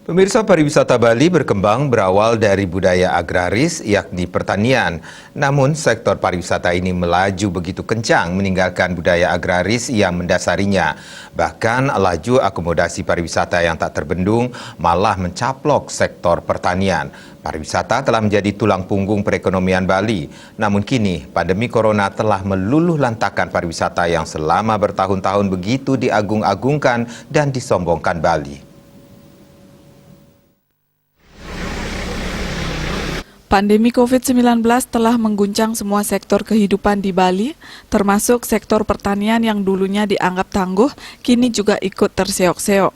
Pemirsa, pariwisata Bali berkembang berawal dari budaya agraris yakni pertanian. Namun sektor pariwisata ini melaju begitu kencang meninggalkan budaya agraris yang mendasarinya. Bahkan laju akomodasi pariwisata yang tak terbendung malah mencaplok sektor pertanian. Pariwisata telah menjadi tulang punggung perekonomian Bali. Namun kini pandemi corona telah meluluh lantakkan pariwisata yang selama bertahun-tahun begitu diagung-agungkan dan disombongkan Bali. Pandemi COVID-19 telah mengguncang semua sektor kehidupan di Bali, termasuk sektor pertanian yang dulunya dianggap tangguh, kini juga ikut terseok-seok.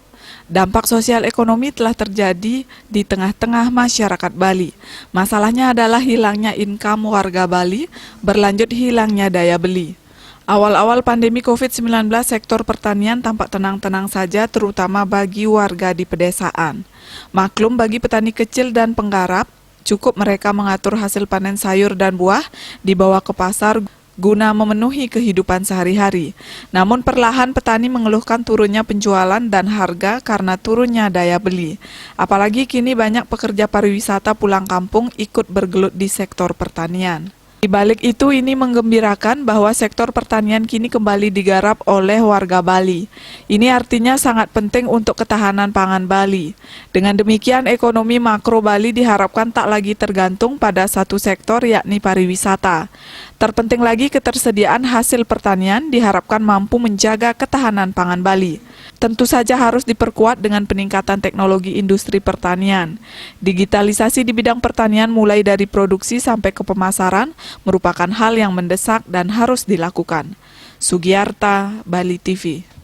Dampak sosial ekonomi telah terjadi di tengah-tengah masyarakat Bali. Masalahnya adalah hilangnya income warga Bali, berlanjut hilangnya daya beli. Awal-awal pandemi COVID-19, sektor pertanian tampak tenang-tenang saja, terutama bagi warga di pedesaan. Maklum bagi petani kecil dan penggarap, cukup mereka mengatur hasil panen sayur dan buah dibawa ke pasar guna memenuhi kehidupan sehari-hari. Namun perlahan petani mengeluhkan turunnya penjualan dan harga karena turunnya daya beli. Apalagi kini banyak pekerja pariwisata pulang kampung ikut bergelut di sektor pertanian. Di balik itu, ini menggembirakan bahwa sektor pertanian kini kembali digarap oleh warga Bali. Ini artinya sangat penting untuk ketahanan pangan Bali. Dengan demikian, ekonomi makro Bali diharapkan tak lagi tergantung pada satu sektor, yakni pariwisata. Terpenting lagi, ketersediaan hasil pertanian diharapkan mampu menjaga ketahanan pangan Bali. Tentu saja harus diperkuat dengan peningkatan teknologi industri pertanian. Digitalisasi di bidang pertanian mulai dari produksi sampai ke pemasaran merupakan hal yang mendesak dan harus dilakukan. Sugiyarta, Bali TV.